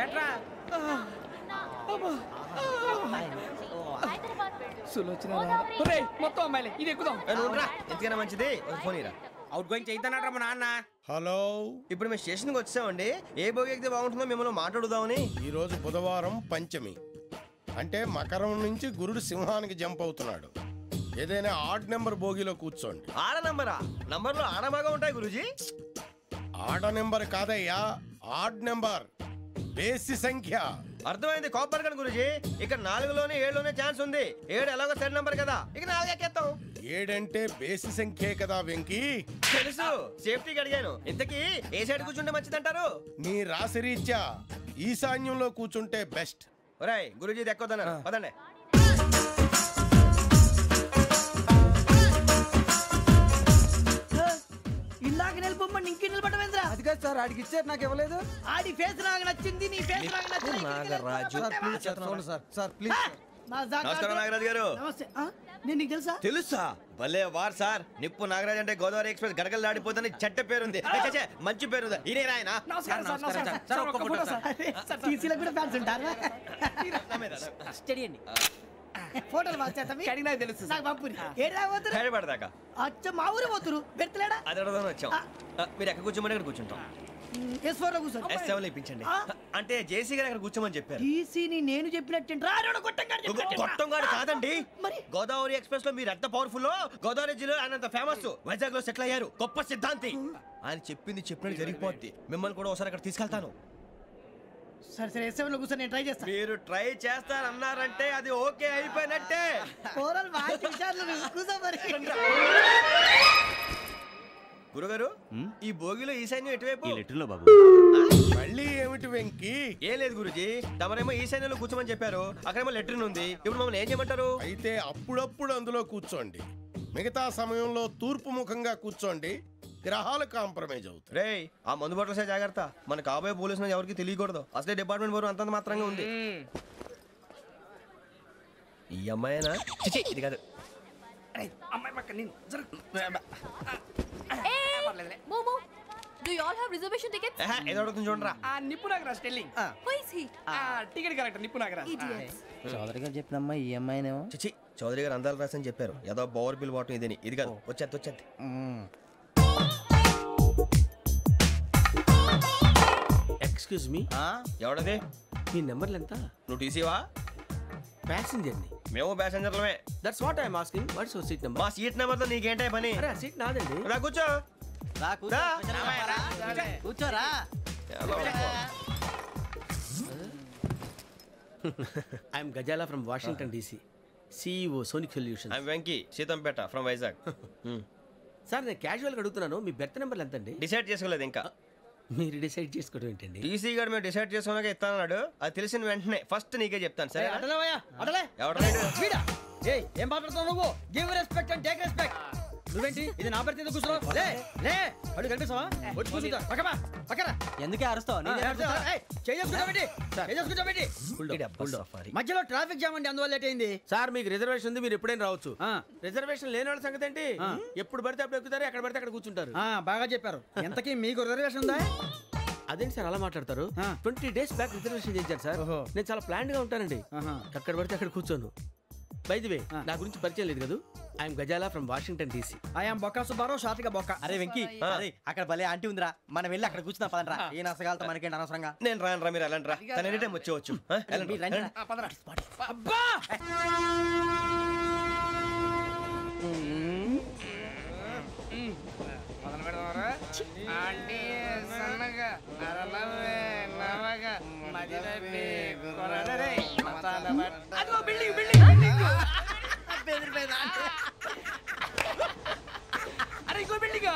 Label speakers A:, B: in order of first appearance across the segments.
A: ఏట్రా మొత్తం అమ్మాయిలే ఇది ఎక్కుదాం.
B: ఎందుకైనా మంచిది ఫోన్ ఇరా.
A: అవుట్ గోయింగ్ చేద్దానట్రా మా నాన్న.
C: హలో,
B: ఇప్పుడు మేము స్టేషన్కి వచ్చామండి. ఏ బోగి ఎక్కితే బాగుంటుందో మిమ్మల్ని మాట్లాడుదామని.
C: ఈరోజు బుధవారం పంచమి, అంటే మకరం నుంచి గురుడు సింహానికి జంప్ అవుతున్నాడు. ఏదైనా ఆడ్ నెంబర్ బోగిలో కూర్చోండి.
B: ఆడ నంబరా? నంబర్లో ఆడ బాగా ఉంటాయి గురూజీ.
C: ఆడ నెంబర్ కాదయ్యా, ఆడ్ నెంబర్, బేసి సంఖ్య.
B: అర్థమైంది కాపర్ కానీ గురూజీ. ఇక్కడ 4లోనే 7లోనే ఛాన్స్ ఉంది. 7 ఎలాగో సెడ్ నంబర్ కదా, ఇక 4 ఎక్కేస్తాం.
C: 7 అంటే బేసి సంఖ్యే కదా వెంకీ.
B: తెలుసు, సేఫ్టీకి అడిగాను. ఇంతకీ ఏ సైడ్ కూర్చుంటే మంచిదంటారు?
C: నీ రాశి రీత్యా ఈశాన్యంలో కూర్చుంటే బెస్ట్.
B: ఒరేయ్ గురూజీ దెక్కొద్దన్నారు పదండి.
D: ఇందాక నిలబొమ్మని ఇంకే నిలబడమేంద్రా?
E: అది కాదు సార్, ఆడికి ఇచ్చారు, నాకు ఇవ్వలేదు.
D: ఆడి ఫేస్ నాకు నచ్చింది, నీ ఫేస్ నాకు నచ్చింది.
B: Nagaraju
E: sir please.
B: నమస్కారం నాగరాజు గారు.
D: నమస్తే. నేను నీకు తెలుసా?
B: తెలుసా? భలే వార్ సార్. నిప్పు నాగరాజ్ అంటే గోదావరి ఎక్స్ప్రెస్ గడగలు దాడిపోతుంది చెట్ట పేరుంది. మంచి పేరుంది. ఇదే ఆయన.
D: టీసీలో కూడా ఫ్యాన్స్ ఉంటారా? ఫోటోలు
A: తెలుసు
D: నాకు పంపుని. ఏడా పోతురు?
B: హైదరాబాద్
D: అచ్చ మా ఊరు పోతురు. పెడతలేడా?
B: అది అడగదామని వచ్చాం. మీరు ఎక్కడ కూర్చోమని అక్కడ కూర్చుంటాం.
D: S4 లో కూర్చోండి.
B: S7 ఇప్పించండి. అంటే జేసీ గారు అక్కడ కూర్చోమని చెప్పారు.
D: టీసీని నేను చెప్పినట్టు
B: గొట్టంగాడు కాదండి.
D: మరి
B: గోదావరి ఎక్స్ప్రెస్ లో మీరు ఎంత పవర్ఫుల్. గోదావరి జిల్లా ఆయన ఫేమస్. వైజాగ్ లో సెటిల్ అయ్యారు. గొప్ప సిద్ధాంతి. ఆయన చెప్పింది చెప్పినట్టు జరిగిపోద్ది. మిమ్మల్ని కూడా ఒకసారి అక్కడ తీసుకెళ్తాను.
D: సరే సరే S7 లో కూర్చొని నేను ట్రై చేస్తాను.
B: మీరు ట్రై చేస్తారన్నారంటే అది ఓకే అయిపోయినట్టే.
D: ఓవరాల్ వాచ్ విషయాలు కూర్చో మరి.
B: గురుగారు ఈ భోగిలో ఈశాన్యం ఎటువైపు?
F: బాబు
C: మళ్ళీ ఏమిటి వెంకీ?
B: ఏం లేదు గురుజీ, తమరేమో ఈశాన్యంలో కూర్చోమని చెప్పారు. అక్కడేమో లెట్రిన్ ఉంది. ఇప్పుడు మమ్మల్ని ఏం చేయమంటారు?
C: అయితే అప్పుడప్పుడు అందులో కూర్చోండి. మిగతా సమయంలో తూర్పు ముఖంగా కూర్చోండి. గ్రహాలు కాంప్రమైజ్ అవుతాయి.
B: రే ఆ మందు బాటలసే జాగ్రత్త. మన కాబోయే పోలీసులు ఎవరికి తెలియకూడదు. అసలే డిపార్ట్మెంట్ బోరు అంతంత మాత్రంగా ఉంది. ఈ అమ్మాయినా? ఇది కాదు.
A: అమ్మాయి పక్క నేను
G: Do you all have reservation tickets?
B: ఏదో అడుగుతుంది చూడరా.
A: నిప్పు Nagaraj telling.
G: Who is he?
A: Ticket correct నిప్పు నాగరాజ్.
G: Idiots.
E: చౌదరి గారు చెప్పినమ్మా ఈ అమ్మాయినేమో.
B: చిచి చౌదరి గారు అందాలు రాసని చెప్పారు. ఏదో బోర్ బిల్ బాటం ఇదని. ఇది కాదు. వచ్చేది.
F: Excuse me,
B: ఎవడది?
F: మీ నెంబర్లు ఎంత?
B: నువ్వు టీసీవా?
F: ప్యాసింజర్ ని.
B: మేము ప్యాసెంజర్లమే.
F: That's what I'm asking. What's your seat number?
B: మా సీట్ నెంబర్ తో నీకేంటే పని?
F: అరే ఆ సీట్ నాదండి.
B: రా కూర్చో.
D: కూర్చోరా.
F: I'm Ghazala from Washington DC, CEO Sonic Solutions.
B: I'm Venky Seethampeta from Vizag.
F: Sir నేను క్యాజువల్గా అడుగుతున్నాను, మీ బెర్త్ నెంబర్లు ఎంత అండి?
B: డిసైడ్ చేసుకోలేదు ఇంకా.
F: మీరు డిసైడ్ చేసుకోవడం ఏంటండి?
B: టీసీ గారు మేము డిసైడ్ చేసుకున్నాక ఇస్తానన్నాడు. అది తెలిసిన వెంటనే ఫస్ట్ నీకే చెప్తాను. సరే ఎవడ
D: ఏం మాట్లాడుతున్నావు నువ్వు? Give respect and take respect. నువ్వేంటి ఇది నా పరిస్థితి కూర్చున్నావు? లే అడుగు కనిపిస్తావా? వచ్చి కూర్చుంటా. పక్కన ఎందుకే అరుస్తావు? మధ్యలో ట్రాఫిక్ జామ్ అండి, అందువల్ల లేట్ అయింది.
F: సార్ మీకు రిజర్వేషన్ ఉంది, మీరు ఎప్పుడైనా రావచ్చు. రిజర్వేషన్ లేని వాళ్ళ సంగతి ఏంటి? ఎప్పుడు పడితే అప్పుడు ఎక్కుతారు, ఎక్కడ పడితే అక్కడ కూర్చుంటారు.
D: బాగా చెప్పారు. ఎంతకీ మీకు రిజర్వేషన్ ఉందా?
F: అదేంటి సార్ అలా మాట్లాడతారు? 20 days బ్యాక్ రిజర్వేషన్ చేశారు సార్. నేను చాలా ప్లాన్డ్ గా ఉంటానండి. ఎక్కడ పడితే అక్కడ కూర్చోను. బై ది వే నా గురించి పరిచయం లేదు కదా. I'm Ghazala from Washington DC.
D: I'm Bokka Subbarao, షాతిక బొక్క. అరే వెంకీ, అక్కడ భలే ఆంటీ ఉందిరా, మనం వెళ్ళి అక్కడ కూర్చున్నా పదనరా. ఏ నసగాలతో మనకేంటి అనవసరంగా.
B: నేను రాను రా, మీరు వెళ్ళండి రా. తన ఎనీ టైం వచ్చేవచ్చు.
D: అబ్బా
A: ఆంటీ సన్నగా అరలవే నవగా మదిరపి కొరడరే మసాలా అదిగో బిల్డింగ్ అరే ఇంకో బిల్డింగ్.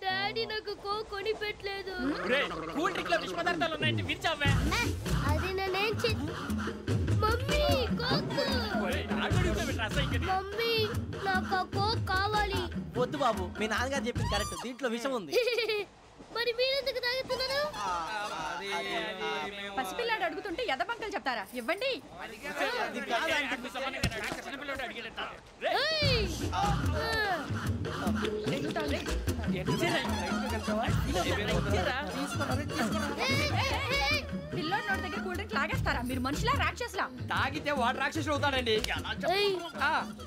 G: డాడీ నాకు కోక్ కొని పెట్టలేదు.
A: కూల్ డ్రింక్ లో విష పదార్థాలు ఉన్నాయంటే విరిచావే.
G: అది నేనేం మమ్మీ కోక్. మమ్మీ నాకు ఆ కోక్ కావాలి.
D: వద్దు బాబు, మీ నాన్నగారు చెప్పింది కరెక్ట్, దీంట్లో విషయం ఉంది.
G: మరి మీరెందుకు తాగుతున్నారు?
H: పసిపిల్లాడు అడుగుతుంటే ఎదబంకలు చెప్తారా? ఇవ్వండి. పిల్లోడి నోటి దగ్గర కూల్ డ్రింక్ లాగేస్తారా మీరు? మనుషులా రాక్షసులా?
A: తాగితే వాడు రాక్షసుడు అవుతాడండి.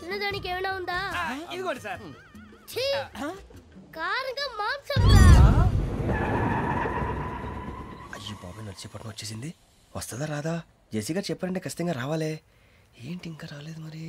I: తినడానికి ఏమైనా ఉందా?
A: ఇదిగోండి సార్.
I: కారంగా మాంసం.
B: అయ్యి బాబు నడిచిపట్నం వచ్చేసింది. వస్తుందా రాదా? జెసి గారు చెప్పారంటే ఖచ్చితంగా రావాలే. ఏంటి ఇంకా రాలేదు మరి?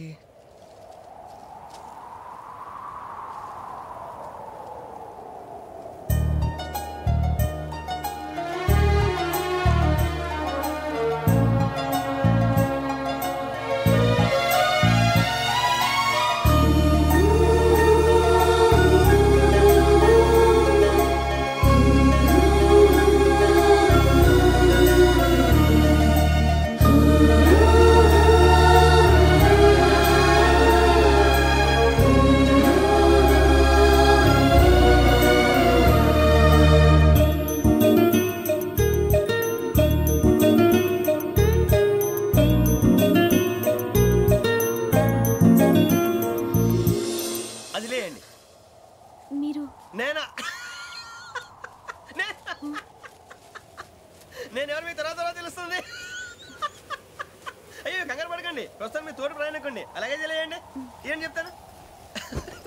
B: నేను ఎవరు మీ తర్వాత తెలుస్తుంది. అయ్యో కంగారు పడకండి, ప్రస్తుతం మీ తోటి ప్రయాణకండి. అలాగే తెలియండి. ఏం చెప్తాను.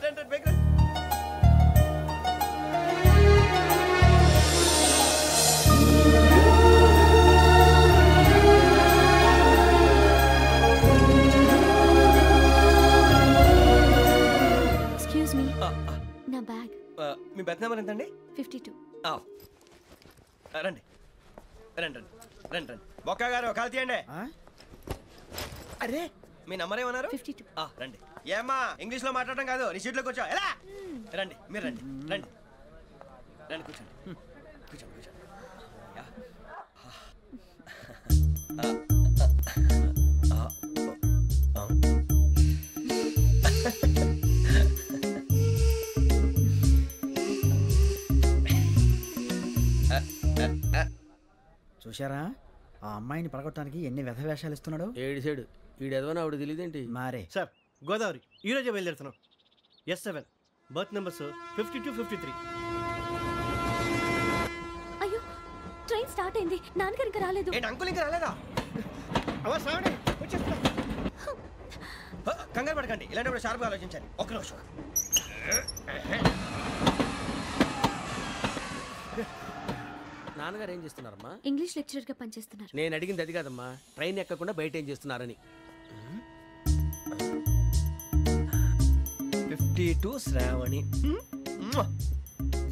B: రండి రండి బైక్ రండి.
G: ఎక్స్క్యూజ్ మీ, నా బ్యాగ్.
B: మీ బెత్ నెంబర్ ఎంతండి?
G: 52.
B: రండి రండి రండి రండి రండి. బొక్క గారు కాల్ తీయండి. అరే మీ నంబర్ ఏమన్నారు?
G: 52.
B: రండి. ఏమ్మా ఇంగ్లీష్ లో మాట్లాడడం కాదు, నీ సీట్లో కూర్చో. ఎలా రండి, మీరు రండి రండి రండి కూర్చోండి కూర్చోండి కూర్చోండి.
D: చూశారా ఆ అమ్మాయిని పడగొట్టడానికి ఎన్ని వ్యధ వేషాలు ఇస్తున్నాడు.
F: ఏడు సైడు ఈడెదవని ఆవిడ తెలియదేంటి.
D: మారే
B: సార్ గోదావరి ఈరోజే బయలుదేరుతున్నాం. S7 berth numbers 52, 53.
G: అయ్యో ట్రైన్ స్టార్ట్ అయింది, నాన్నగారు ఇంకా రాలేదు.
B: ఏంటి అంకుల్ ఇంకా రాలేదా? కంగారు పడకండి, ఇలాంటప్పుడు షార్ప్గా ఆలోచించాలి. ఒక్క నిమిషం.
F: నాన్నగారు ఏం చేస్తున్నారమ్మా?
G: ఇంగ్లీష్ లెక్చరర్ గా పనిచేస్తున్నారు.
F: నేను అడిగింది అది కాదమ్మా, ట్రైన్ ఎక్కకుండా బయట ఏం చేస్తున్నారని.
B: 52 శ్రావణి,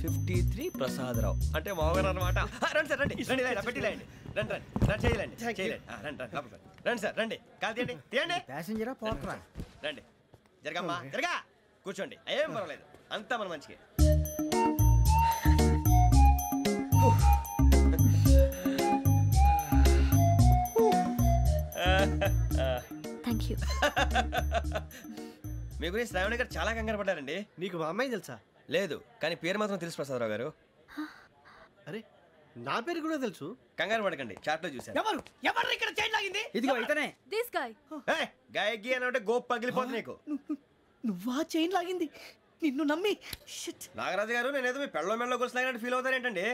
B: 53 ప్రసాదరావు అంటే మామగారు అనమాట. రండి సార్ రండి రండి, ఇలా పెట్టి లేండి. రండి రండి రండి చేయలేండి చేయలేండి. రండి రండి లోపలికి రండి సార్ రండి. కాలు తీయండి తీయండి.
D: ప్యాసింజరా పోట్రా.
B: రండి జరగమ్మా జరగా కూర్చోండి. ఏం పర్వాలేదు, అంతా మన మంచిగా.
G: Thank you.
B: మీ గురించి శ్రావణి గారు చాలా కంగారు పడ్డారండి.
J: నీకు మా అమ్మాయి తెలుసా?
B: లేదు, కానీ పేరు మాత్రం తెలుసు ప్రసాదరావు గారు.
J: అరే నా పేరు కూడా తెలుసు.
B: కంగారు పడకండి, చాట్లో చూశాను.
A: ఎవరు ఎవరు ఇక్కడ చైన్ లాగింది?
D: ఇదిగో ఇతనే.
G: This guy.
B: గాయకి అని అంటే గోప్ పగిలిపోతుంది నీకు.
A: నువ్వా చైన్ లాగింది? నిన్ను నమ్మి.
B: నాగరాజు గారు నేనేదో మీ పెళ్ళ మెళ్ళ గురిసిలాగినట్టు ఫీల్ అవుతారేంటండి?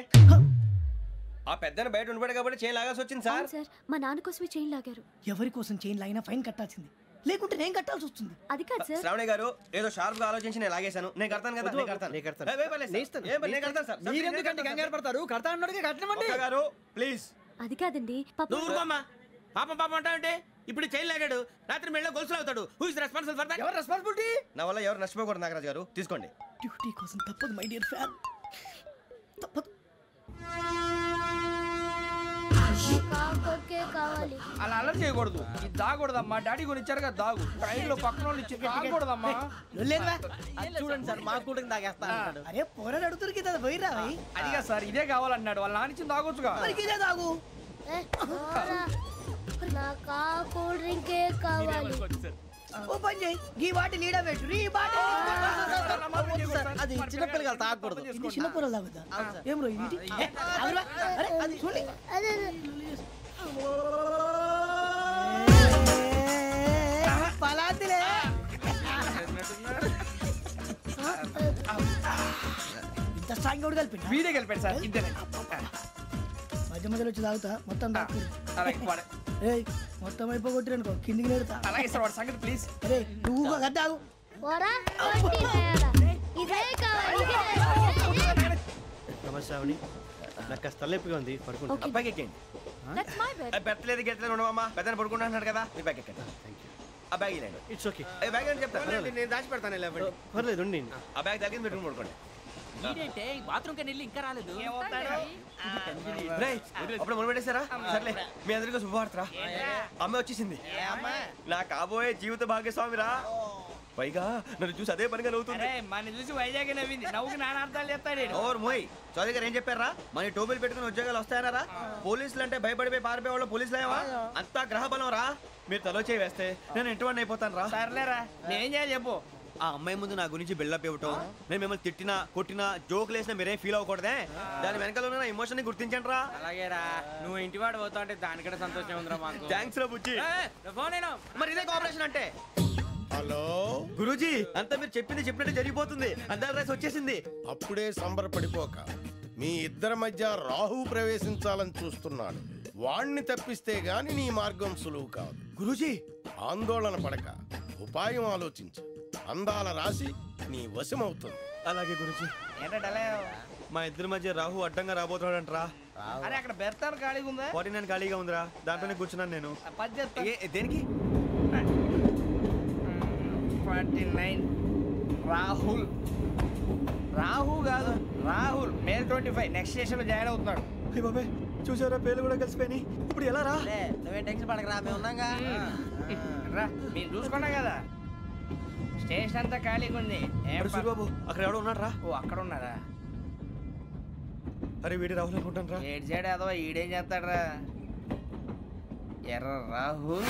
B: ఆ పెద్దని బయట ఉండిపోయాడు కాబట్టి చైన్ లాగాల్సి వచ్చింది సార్.
G: సార్ మా నాన్న కోసమే చైన్ లాగారు.
A: ఎవరి కోసం చైన్ లాగినా ఫైన్ కట్టాల్సింది, లేకుంటే నేను కట్టాల్సి వస్తుంది.
G: అది కాదు సార్.
B: శ్రావణి గారు ఏదో షార్ప్ గా ఆలోచించి నేను లాగేశాను. నేను కడతాను కదా, నేను కడతాను. నేను కడతాను సార్.
D: మీరెందుకంటే కంగారు పడతారు? కడతా అన్నాడుగా కట్టమండి.
B: గారు ప్లీజ్.
G: అది కాదండి
F: నువ్వు ఊరుకోమ్మా. పాపం పాపం అంటావంటే ఇప్పుడు చైన్ లాగాడు, రాత్రి మెళ్ళ గొలుసులు అవుతాడు. Who is responsible for that?
D: ఎవరు రెస్పాన్సిబిలిటీ?
B: నా వల్ల ఎవరు నష్టపోకూడదు నాగరాజు గారు, తీసుకోండి.
A: డ్యూటీ కోసం తప్పదు మై డియర్ ఫ్యాన్, తప్పదు.
I: కావాలి.
A: అలా అలర్ట్ చేయకూడదు. ఇది దాగకూడదమ్మా, డాడీ కొని ఇచ్చారు కదా దాగు. ట్రైన్ లో పక్కన వాళ్ళు ఇచ్చి దాగకూడదమ్మా.
D: చూడండి సార్, మా కూడా తాగేస్తా.
A: అరే పోరాడు అడుగుతారు కదా, పోయిరా. అదిగా సార్, ఇదే కావాలన్నాడు. వాళ్ళ నానిచ్చింది తాగొచ్చుగా. ఇదే తాగు.
I: నాకు ఆ కూల్ డ్రింకే కావాలి.
A: ఓ పని చేయి, ఈ బాటి లీడ పెట్టు. ఈ బాటి
D: అది చిన్నపిల్లలు తాగకూడదు.
A: ఇది చిన్న పొరలు తాగుతా. ఏం రో ఇది? అరే అది చూడండి.
I: అదే
A: పలాతిలే. ఇంత స్ట్రాంగ్ కూడా కలిపి వీడే కలిపాడు సార్ ఇద్దరే మధ్య మధ్యలో వచ్చి తాగుతా మొత్తం అలాగే మొత్తం అయిపోగొట్టిరనుకో కిందికి నేడుతా అలాగే సార్ వాడు సంగతి ప్లీజ్ అరే నువ్వు కద్దాగు
J: నమస్కారం నాకు కాస్త తలెప్పిగా ఉంది పడుకుంటా
B: అబ్బాయికి ఎక్కండి పెట్టలేదు గెట్టలేదు ఉండవమ్మా పెద్ద పడుకుంటున్నాడు కదా మీ బ్యాగ్ ఎక్కండి ఆ బ్యాగ్ ఇలాండి
J: ఇట్స్ ఓకే
B: బ్యాగ్ అని చెప్తాను
J: నేను దాచి పెడతాను పర్లేదు ఉండి
B: ఆ బ్యాగ్ తగ్గింది పెట్టుకుని పడుకోండి
A: బాత్రూమ్ కి వెళ్ళి ఇంకా రాలేదు
B: అప్పుడు మొదలు పెట్టేశారా సర్లే మీ అందరికీ శుభవార్తరా అమ్మాయి వచ్చేసింది నా కాబోయే జీవిత భాగ్యస్వామిరా పైగా నన్ను చూసి అదే పనిగా నవ్వుతుంది
A: మన చూసి వైజాగ్ నవ్వింది నవ్వుకి నాన్న అర్థాలు చెప్తాడు
B: ఓర్ మోయ్ చౌదరి గారు ఏం చెప్పారా మన టోబీలు పెట్టుకుని ఉద్యోగాలు వస్తాయనరా పోలీసులు అంటే భయపడిపోయి పారిపోయే వాళ్ళు పోలీసులు ఏవా అంతా గ్రహ బలం రా మీరు తలో చేయి వేస్తే నేను ఇంటివాడిని అయిపోతాను రా
A: సర్లేరా నేనేం చేయాలి చెప్పు
B: ఆ అమ్మాయి ముందు నా గురించి బిల్డప్ ఇవ్వటం నేను మిమ్మల్ని తిట్టినా కొట్టినా జోకులు వేసినా మీరేం ఫీల్ అవ్వకూడదే దాని వెనకాల ఉన్న ఎమోషన్ ని గుర్తించండి రా
A: అలాగేరా నువ్వు ఇంటివాడు పోతా అంటే దానికంటే సంతోషం ఉందిరా మాకు
B: థ్యాంక్స్ రా బుజ్జి మరి ఇదే కోఆపరేషన్ అంటే
C: హలో
B: గురూజీ అంతా మీరు చెప్పింది చెప్పినట్టు జరిగిపోతుంది అందాల రైస్ వచ్చేసింది
C: అప్పుడే సంబరపడిపోక మీ ఇద్దరి మధ్య రాహు ప్రవేశించాలని చూస్తున్నాడు వాణ్ణి తప్పిస్తే గాని నీ మార్గం సులువు కాదు
B: గురూజీ
C: ఆందోళన పడక ఉపాయం ఆలోచించు అందాల రాశి నీ వశమవుతుంది
B: అలాగే గురూజీ మా ఇద్దరి మధ్య రాహు అడ్డంగా రాబోతున్నాడంటరా
A: అరే అక్కడ బెర్తాను ఖాళీగా ఉందా
B: 49 ఖాళీగా ఉందిరా దాంట్లోనే కూర్చున్నాను నేను దేనికి
A: 49 రాహు కాదు రాహుల్ మే 25 నెక్స్ట్ స్టేషన్ లో జాయిన్ అవుతున్నాడు
B: బాబే చూసారా పేర్లు కూడా కలిసిపోయినాయి ఇప్పుడు ఎలా రా
E: నువ్వేం టెన్షన్ పడకరా మేము ఉన్నాగా
A: రా మీరు చూసుకున్నా కదా స్టేషన్ అంతా ఖాళీగా ఉంది
B: బాబు అక్కడ ఎవడో ఉన్నాడు రా
A: ఓ అక్కడ ఉన్నారా
B: అరే వీడి రాహుల్ అనుకుంటాను రా
A: ఏడు సైడ్ అదో ఈడేం చేస్తాడరా ఎర్ర రాహుల్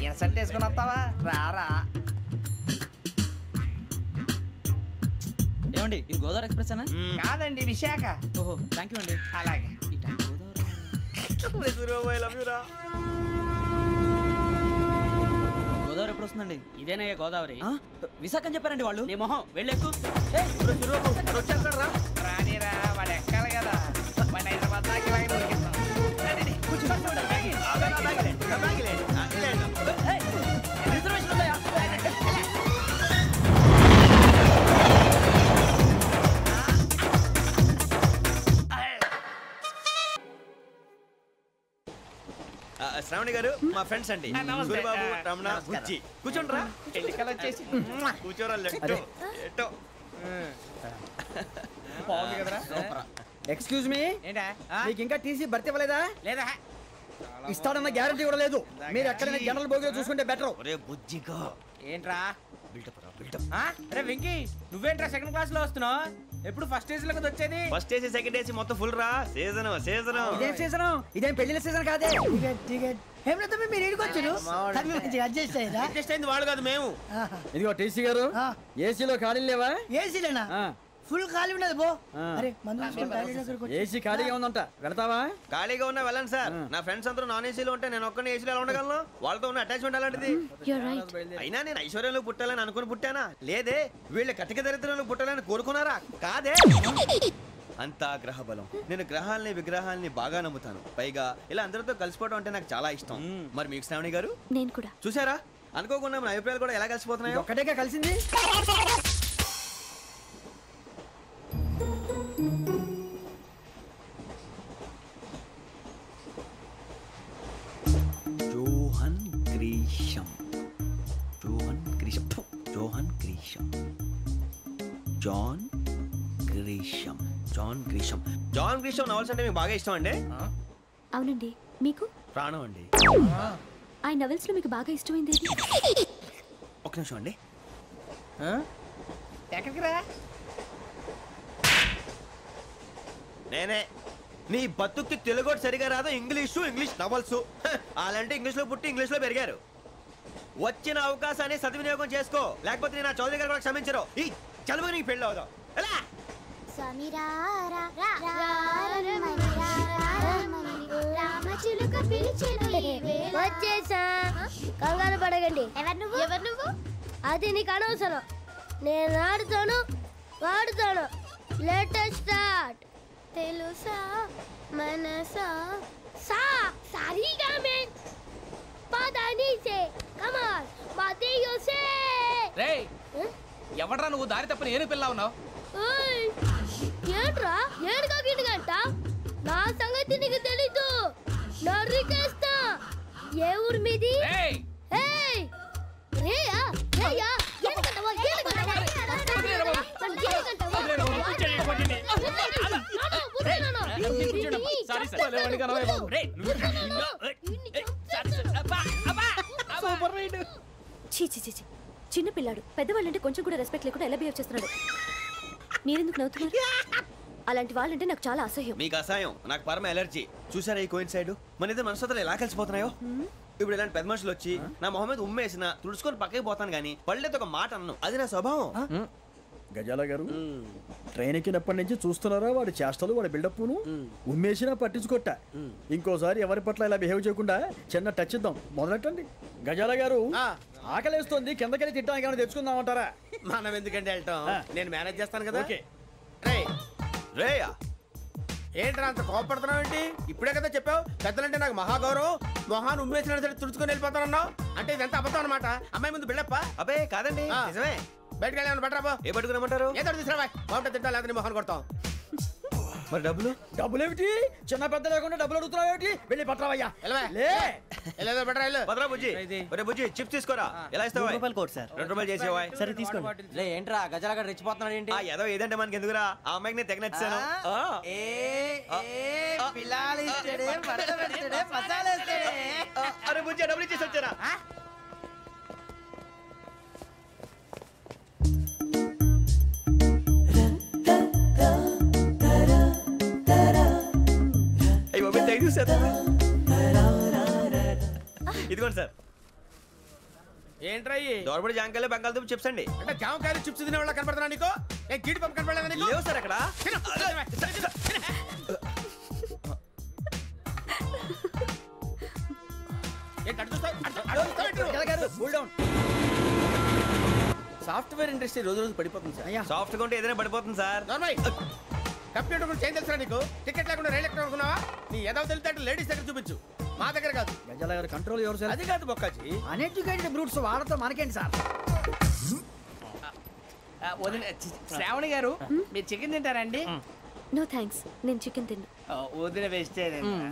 A: ఇన్సల్ట్ వేసుకుని వస్తావా రారా
E: ఏమండి ఇది గోదావరి ఎక్స్ప్రెస్ అనా
A: కాదండి విశాఖ
E: ఓహో థ్యాంక్ యూ అండి
A: అలాగే
E: గోదావరి ఎప్పుడు వస్తుందండి
A: ఇదేనయ్య గోదావరి
E: విశాఖ అని చెప్పారండి వాళ్ళు
A: నీ మొహం వెళ్ళెక్కు రానిరా వాడు ఎక్కాలి కదా వాడు హైదరాబాద్ దాకా ఇలాగే దొరికిస్తాం
B: శ్రావణి గారు మా ఫ్రెండ్స్ అండి సూరిబాబు రమణ బుజ్జి కూర్చోండి రా
A: వచ్చేసి
B: కూర్చోరా ఎట్టో
A: బాగుంది కదరా
D: ఎక్స్క్యూజ్ మీ
A: ఏంటా
D: మీకు ఇంకా టీసీ భర్తీ ఇవ్వలేదా
A: లేదా
D: ఇస్తాడన్న గ్యారంటీ కూడా లేదు మీరు ఎక్కడైనా జనరల్ బోగిలో చూసుకుంటే బెటర్
B: ఒరే బుజ్జిగా
A: ఏంట్రా
B: బిల్డప్ రా బిల్డప్
A: అరే వెంకీ నువ్వేంట్రా సెకండ్ క్లాస్ లో వస్తున్నావు ఎప్పుడు ఫస్ట్ ఏజ్ లో వచ్చేది
B: ఫస్ట్ ఏసీ సెకండ్ ఏసీ మొత్తం ఫుల్ రా సీజన్
D: ఇదేం సీజన్ ఇదేం పెళ్లిన సీజన్ కాదే
A: మీరు ఇడికొచ్చారు అడ్జస్ట్ అయ్యారా
B: అడ్జస్ట్ అయింది వాళ్ళు కాదు మేము
D: ఇదిగో టీసీ గారు ఏసీలో ఖాళీ లేవా
A: ఏసీలేనా ఫుల్ ఖాళీ ఉన్నది బో అరే
D: ఏసీ ఖాళీగా ఉందంట వెళ్తావా
B: ఖాళీగా ఉన్నా వెళ్ళండి సార్ నా ఫ్రెండ్స్ అందరూ నాన్ ఏసీలో ఉంటే నేను ఒక్కనే ఏసీలో ఎలా ఉండగలను వాళ్ళతో ఉన్న అటాచ్మెంట్ అలాంటిది అయినా నేను ఐశ్వర్యంలో పుట్టాలని అనుకుని పుట్టానా లేదే వీళ్ళ కటిక దరిద్రంలో పుట్టాలని కోరుకున్నారా కాదే అంతా గ్రహ బలం నేను గ్రహాలని విగ్రహాలని బాగా నమ్ముతాను పైగా ఇలా అందరితో కలిసిపోవడం అంటే నాకు చాలా ఇష్టం మరి మీకు శ్రావణి గారు
I: నేను కూడా
B: చూసారా అనుకోకుండా మన అభిప్రాయాలు కూడా ఎలా కలిసిపోతున్నాయి
D: ఒక్కటేగా కలిసింది
B: జాన్ గ్రీషమ్ నవల్స్ అంటే మీకు బాగా ఇష్టం అండి
I: అవునండి మీకు
B: ప్రాణం అండి
I: ఆ నవెల్స్ లో మీకు బాగా ఇష్టమైంది
B: ఒక్క నిమిషం అండి
A: ఎక్కడికి రా
B: నేనే నీ బతుక్కి తెలుగు సరిగా రాదు ఇంగ్లీష్ నవల్స్ అలాంటి ఇంగ్లీష్ లో పుట్టి ఇంగ్లీష్ లో పెరిగారు వచ్చిన అవకాశాన్ని సద్వినియోగం చేసుకో లేకపోతే నేను చౌదరి గారు కూడా క్షమించరు ఈ చలువు నీకు పెళ్ళి అవుదాం ఎలా
I: రామచిలుక పిలిచెను
K: వచ్చేసా. కంగారు పడకండి. ఎవరు నువ్వు? అది నీకు అనవసరం. నేను ఆడుతాను, వాడుతాను. Let's start. తెలుసా మనసా సా సారీగా మెన్ పదనిసే కమాన్ మదేయోసే.
L: రేయ్ ఎవడ్రా నువ్వు దారి తప్పని ఏను పిల్ల ఉన్నావు?
K: ఓయ్ ఏంట్రా ఏడుగా గిడుగంట? నా సంగతి నీకు తెలీదు. నరికేస్తా. ఏ ఊరు మీది?
L: రేయ్
K: ఏయ్ రేయా రేయా ఏడుగంటవా ఏడుగంటవా
I: చిన్న పిల్లాడు పెద్దవాళ్ళంటే కొంచెం కూడా రెస్పెక్ట్ లేకుండా ఎలా బిహేవ్ చేస్తున్నాడు. మీరెందుకు నవ్వుతున్నారు? అలాంటి వాళ్ళంటే నాకు చాలా అసహ్యం.
B: మీకు అసహ్యం, నాకు పరమ ఎలర్జీ. చూసారా ఈ కోయిన్సైడ్? మన ఇద్దరు మనసులో ఎలా కలిసిపోతున్నాయో. ఇప్పుడు ఇలాంటి పెద్ద మనుషులు వచ్చి నా మొహం మీద ఉమ్మేసిన తుడుచుకొని పక్కకి పోతాను కానీ పళ్ళేతో ఒక మాట అన్ను. అది నా స్వభావం.
D: గజాల గారు ట్రైన్ ఎక్కినప్పటి నుంచి చూస్తున్నారా వాడి చేష్టలు, వాడి బిల్డప్ను. ఉమ్మేసినా పట్టించుకోట. ఇంకోసారి ఎవరి పట్ల ఇలా బిహేవ్ చేయకుండా చిన్న టచ్ ఇద్దాం. మొదలెట్టండి. గజాల గారు ఆకలేస్తుంది, కిందకెళ్ళి తిట్టడానికి ఏమైనా తెచ్చుకుందామంటారా?
F: మనం ఎందుకంటే వెళ్తాం, నేను మేనేజ్ చేస్తాను కదా.
B: రేయా
F: ఏంట్రా అంత కోపడుతున్నావు ఏంటి? ఇప్పుడే కదా చెప్పావు పెద్దలంటే నాకు మహాగౌరవం, మొహాన్ని ఉమ్మేసిన సరే తుడుచుకొని వెళ్ళిపోతానన్నావు. అంటే ఇదంతా అబద్ధం అనమాట. అమ్మాయి ముందు బిల్డప్ప?
B: అబ్బే కాదండి, నిజమే.
F: బయటకు వెళ్ళి బట్రాబో.
B: ఏ పట్టుకురమ్మంటారు?
F: ఏదో తీసుకురా బాగుంటుంది. తింటా లేదా మొహాన్ని కొడతాం.
B: మరి డబ్బులు?
D: డబ్బులు ఏమిటి? చిన్న పెద్ద లేకుండా డబ్బులు అడుగుతున్నావు ఏమిటి? వెళ్ళి పట్టరావయ్యా.
B: పదరా బుజ్జి. ఒరే బుజ్జి చిప్స్ తీసుకోరా. ఎలా ఇస్తావా?
E: Court sir.
B: 2 రూపాయలు చేసేవా?
E: సరే తీసుకోండి. ఏంట్రా గజాల గడ రెచ్చిపోతున్నాడు ఏంటి?
B: ఏదో ఏదంటే మనకి ఎందుకురా, ఆ అమ్మాయికి నేను తెగ నచ్చాను. అరే బుజ్జి డబ్బులు ఇచ్చేసి వచ్చారా? ఇదిగోండి సార్.
F: ఏంట్రా
B: దోరబడి జాంకాయలు బంగాళదుంప చిప్స్ అండి.
F: అంటే జామకాయలు చిప్స్ తినే వాళ్ళ కనపడుతున్నా నీకు? ఏ జీడిపప్పు కనపడలేదా నీకు?
B: లేవు సార్ అక్కడ.
F: సాఫ్ట్వేర్ ఇండస్ట్రీ రోజు రోజు పడిపోతుంది సార్.
B: సాఫ్ట్ గా ఉంటే ఏదైనా పడిపోతుంది సార్.
F: కంప్యూటర్ గురించి ఏం తెలుసా నీకు? టికెట్ లేకుండా రైలు ఎక్కడ అనుకున్నావా? నీ ఏదో తెలితే లేడీస్ దగ్గర చూపించు, మా దగ్గర కాదు.
D: గజాల గారు కంట్రోల్ ఎవరు సార్?
F: అది కాదు బొక్కాజీ.
D: అన్ఎడ్యుకేటెడ్ బ్రూట్స్ వాళ్ళతో మనకేంటి సార్?
L: శ్రావణి గారు మీరు చికెన్ తింటారండి?
I: నో థ్యాంక్స్, నేను చికెన్ తిన్నా.
L: వదిన వేస్తే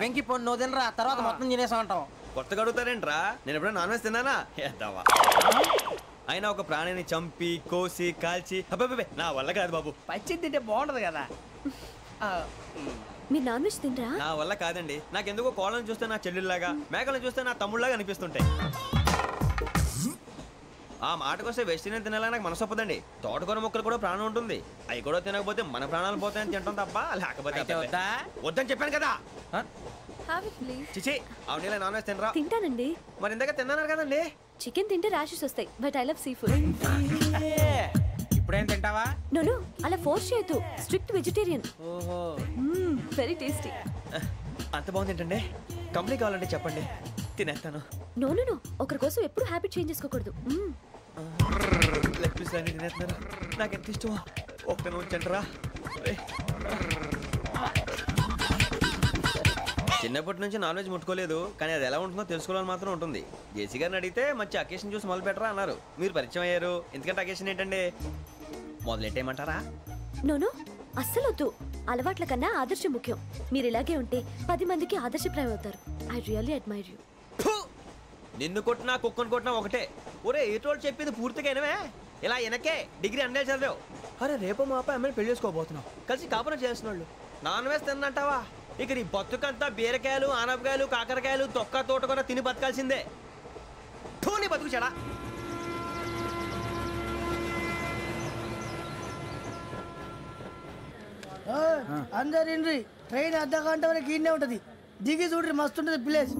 E: వెంకి పొన్ను నువ్వు తినరా, తర్వాత మొత్తం తినేసా ఉంటాం.
B: కొత్తగా అడుగుతారేంట్రా? నేను ఎప్పుడైనా నాన్ వెజ్ తిన్నానా? ఎద్దావా. అయినా ఒక ప్రాణిని చంపి కోసి కాల్చి అబ్బాబే నా వల్ల కాదు బాబు.
L: పచ్చి తింటే బాగుంటది కదా.
I: మీరు నాన్ వెజ్ తినరా?
B: నా వల్ల కాదండి. నాకెందుకో కోళ్ళని చూస్తే నా చెల్లెళ్ళలాగా, మేకలను చూస్తే నా తమ్ముళ్ళలాగా అనిపిస్తుంటాయి. ఆ మాటకొస్తే వెస్టిరియన్ తినాలని నాకు మనసు ఒప్పదండి. తోటకూర మొక్కలు కూడా ప్రాణం ఉంటుంది. అవి కూడా తినకపోతే మన ప్రాణాలు పోతాయని తింటాం తప్ప లేకపోతే వద్దని చెప్పాను కదా. చిచి అవునీ నాన్ వెజ్ తినరా?
I: తింటానండి.
B: మరి ఇందాక తిన్నాను కదండి.
I: చికెన్ తింటే ర్యాషెస్ వస్తాయి, but I love sea food.
L: ఇప్పుడేం తింటావా?
I: నో అలా ఫోర్స్ చేయొద్దు. Strict vegetarian.
L: ఓహో
I: వెరీ టేస్టీ.
B: అంత బాగుంది ఏంటండి? కంపెనీ కావాలంటే చెప్పండి, తినేస్తాను.
I: నో ఒకరి కోసం ఎప్పుడు హ్యాబిట్ చేంజ్ చేసుకోకూడదు.
B: లెగ్ పీస్ అన్ని తినేస్తున్నారు. నాకు ఎంత ఇష్టం. ఒకటే ఉంచండిరా. చిన్నప్పటి నుంచి నాన్ వెజ్ ముట్టుకోలేదు, కానీ అది ఎలా ఉంటుందో తెలుసుకోవాలని మాత్రం ఉంటుంది. జేసీ గారిని అడిగితే మంచి అకేషన్ చూసి మొదలు పెట్టరా అన్నారు. మీరు పరిచయం అయ్యారు, ఎందుకంటే అకేషన్ ఏంటండి? మొదలెట్టేయమంటారా?
I: నో అస్సలు వద్దు. అలవాట్ల కన్నా ఆదర్శం ముఖ్యం. మీరు ఇలాగే ఉంటే 10 మందికి ఆదర్శప్రాయం అవుతారు. I really admire you.
B: నిన్ను కొట్టినా కుక్కను కొట్టినా ఒకటే. ఒరే ఏటోళ్ళు చెప్పింది పూర్తిగా వినవే. ఇలా వెనకే డిగ్రీ అన్నే చదివావు. అరే రేపు మా అబ్బాయి అమ్మాయిని పెళ్లి చేసుకోబోతున్నావు, కలిసి కాపురం చేసిన వాళ్ళు నాన్ వెజ్ తిన్నంటావా? ఇక నీ బతుకంతా బీరకాయలు, ఆనపకాయలు, కాకరకాయలు, తొక్క తోట కూడా తిని బతకాల్సిందే. నీ బతుకు చెడా.
A: అందరు ఇండ్రి, ట్రైన్ అర్ధగంట వరకు ఇన్నే ఉంటది. దిగి చూడ్రి, మస్తు ఉంటది ప్లేస్.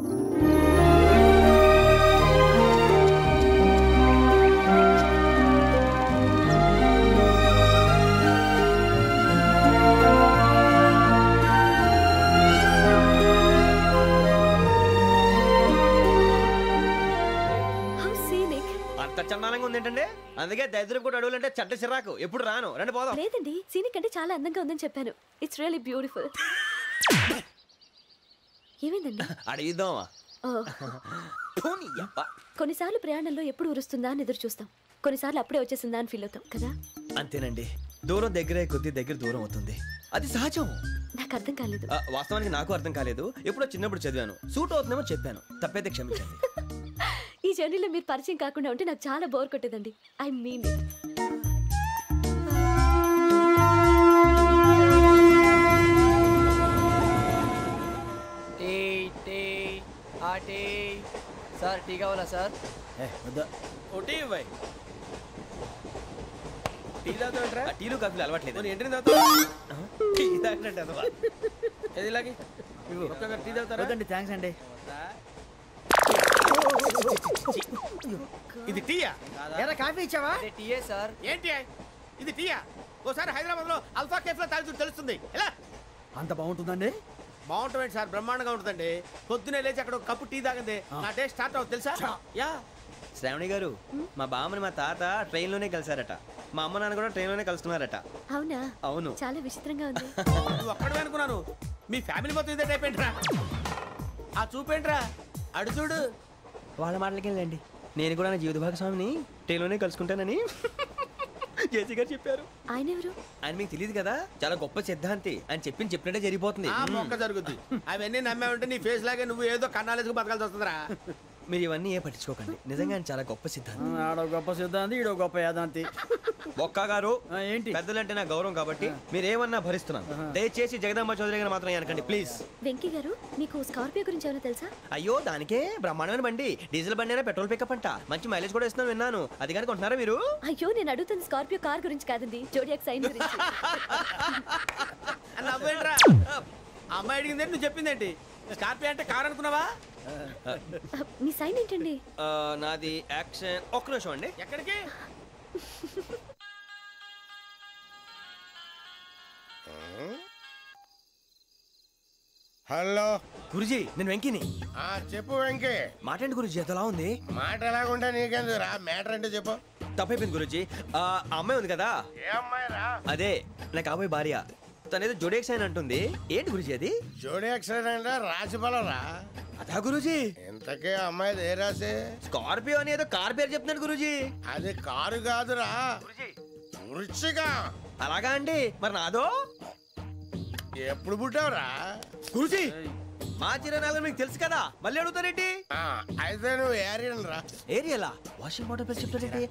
B: ఇంత చందానంగా ఉంది ఏంటంటే అందుకే దరిద్రం కూడా అడవులంటే చెడ్డ చిరాకు ఎప్పుడు రాను రండి పోదాం
I: లేదండి సీనిక్ అంటే చాలా అందంగా ఉందని చెప్పాను ఇట్స్ రియల్లీ బ్యూటిఫుల్ ఏమైందండి
B: అడిగిద్దామా
I: కొన్నిసార్లు ప్రయాణంలో ఎప్పుడు ఉరుస్తుందా అని ఎదురు చూస్తాం కొన్నిసార్లు అప్పుడే వచ్చేసిందా అని ఫీల్ అవుతాం కదా
B: అంతేనండి దూరం దగ్గరే కొద్ది దగ్గర దూరం అవుతుంది అది సహజం
I: నాకు అర్థం కాలేదు
B: వాస్తవానికి నాకు అర్థం కాలేదు ఎప్పుడో చిన్నప్పుడు చదివాను సూట్ అవుతుందేమో చెప్పాను తప్పైతే క్షమించండి
I: ఈ జర్నీలో మీరు పరిచయం కాకుండా ఉంటే నాకు చాలా బోర్ కొట్టేదండి ఐ మీన్
E: సార్ టీ కావాలా సార్
B: టీలు కాఫీలు అలవాట్లేదు
F: ఎంట్రీ
D: వద్దండి థ్యాంక్స్ అండి
F: ఇది టీయా
A: ఎరా కాఫీ ఇచ్చావా
E: టీయే సార్
F: ఏంటి ఇది టీయా ఓసారి హైదరాబాద్ లో అల్ఫా కేఫ్ లో తాగుతూ తెలుస్తుంది ఎలా
D: అంత బాగుంటుందండి
F: బాగుంటుంది సార్ బ్రహ్మాండంగా ఉంటుందండి పొద్దునే లేచి అక్కడ ఒక కప్పు టీ తాగింది నా డే స్టార్ట్ అవుతుంది తెలుసా యా
B: శ్రావణి గారు మా బామ్మని మా తాత ట్రైన్ లోనే కలిసారట మా అమ్మ నాన్న కూడా ట్రైన్ లోనే కలుస్తున్నారట
I: అవునా
B: అవును
I: చాలా విచిత్రంగా ఉంది
F: నువ్వు ఒక్కడే అనుకున్నాను మీ ఫ్యామిలీ మొత్తం ఇదే టైప్ ఏంట్రా ఆ చూపేంట్రా అడు చూడు
B: వాళ్ళ మాటలకి వెళ్ళండి నేను కూడా నా జీవిత భాగస్వామిని ట్రైన్ లోనే కలుసుకుంటానని జేసీ గారు చెప్పారు
I: ఆయన ఎవరు
B: ఆయన మీకు తెలియదు కదా చాలా గొప్ప సిద్ధాంతి అని చెప్పినట్టే జరిగిపోతుంది
F: ఆ మొక్క జరుగుద్ది అవన్నీ నమ్మే ఉంటే నీ ఫేస్ లాగే నువ్వు ఏదో కన్నాలేసుకు బతకాల్సి వస్తుందిరా
B: మీరు ఇవన్నీ ఏ పట్టించుకోకండి నిజంగా ఆయన చాలా గొప్ప సిద్ధాంతి
D: ఆడో గొప్ప సిద్ధాంతి ఈడో గొప్ప యాదాంతి
B: ఒక్క గారు
D: ఏంటి
B: పెద్దలంటే నా గౌరవం కాబట్టి మీరు ఏమన్నా భరిస్తున్నాను దయచేసి జగదాంబ చౌదరి గారు మాత్రం అనకండి ప్లీజ్
I: వెంకీ గారు మీకు స్కార్పియో గురించి ఏమైనా తెలుసా
B: అయ్యో దానికే బ్రహ్మాండమైన బండి డీజిల్ బండి అయినా పెట్రోల్ పికప్ అంట మంచి మైలేజ్ కూడా ఇస్తున్నాను విన్నాను అది కానీ కొంటున్నారా మీరు
I: అయ్యో నేను అడుగుతుంది స్కార్పియో కార్ గురించి కాదండి జోడియాక్ సైన్ గురించి
F: నవ్వేంట్రా అమ్మాయి అడిగింది నువ్వు చెప్పిందేంటి స్కార్పియో అంటే కార్ అనుకున్నావా
I: మీ సైన్ ఏంటండి
B: నాది యాక్షన్ ఒక్క నిమిషం అండి
F: ఎక్కడికి
C: హలో
B: గురుజీ నేను వెంకిని
C: చెప్పు వెంకీ
B: మాట ఏంటి గురుజీ ఎంతలా ఉంది
C: మాట ఎలాగుంటా నీకెందుకు రా మ్యాటర్ అంటే చెప్పు
B: తప్పైపోయింది గురుజీ ఆ అమ్మాయి ఉంది కదా
C: ఏ అమ్మాయి రా
B: అదే నా కాబోయే భార్య తనేదో జోడేక్ సైన్ అంటుంది ఏంటి గురుజీ అది
C: జోడి యాక్సిడెంట్ రాసి బలరా
B: అదా గురుజీ
C: ఇంతకే అమ్మాయి ఏ రాసి
B: స్కార్పియో అని ఏదో కార్ పేరు చెప్తున్నాడు గురుజీ
C: అది కారు కాదురా వృచ్చిక
B: అలాగా అండి మరి నాదో
C: ఎప్పుడు పుట్టావురా
B: గురుజీ మా చిరనాలు మీకు తెలుసు కదా మళ్ళీ అడుగుతారేంటి
C: అయితే నువ్వు ఏరియన్ రా
B: ఏరియలా వాషింగ్ వాటర్ ప్లస్ చెప్తారేంటి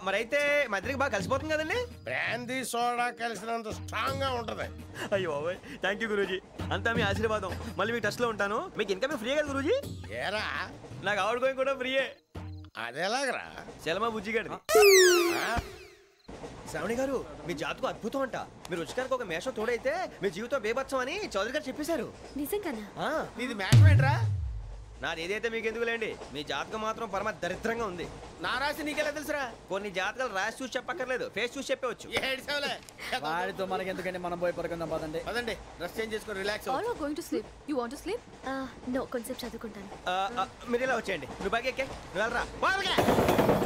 B: మరైతే మా ఇద్దరికి బాగా కలిసిపోతుంది కదండి
C: బ్రాందీ సోడా కలిసినంత స్ట్రాంగ్ గా ఉంటది
B: అయ్యో థ్యాంక్ యూ గురూజీ అంతా మీ ఆశీర్వాదం మళ్ళీ మీకు టచ్ లో ఉంటాను మీకు ఇన్కమ్ ఫ్రీ కదా గురూజీ
C: ఏరా
B: నాకు అవుట్ గోయింగ్ కూడా ఫ్రీయే
C: అదేలాగరా
B: చలమా బుజ్జి గారిది శ్రావణి గారు మీ జాతకు అద్భుతం అంట మీరు రుచికారికి ఒక మేషం తోడైతే మీ జీవితం బేబత్సం అని చౌదరి గారు చెప్పేశారు
I: నిజంగానా
F: నీది మేషం ఏంట్రా
B: నాది ఏదైతే మీకు ఎందుకులేండి మీ జాతకం మాత్రం పరమ దరిద్రంగా ఉంది
F: నా రాసి నీకెలా తెలుసురా
B: కొన్ని జాతకాలు రాసి చూసి చెప్పక్కర్లేదు ఫేస్ చూసి చెప్పవచ్చు
D: వాడితో మనకి ఎందుకంటే మనం పోయి పడుకుందాం పదండి
F: పదండి డ్రెస్ చేంజ్ చేసుకొని relax
G: All are going to sleep. You want to sleep?
I: No కొంచెం చదువుకుంటాను
B: మీరు ఇలా వచ్చేయండి నువ్వు బాగా ఎక్కే నువ్వు వెళ్ళరా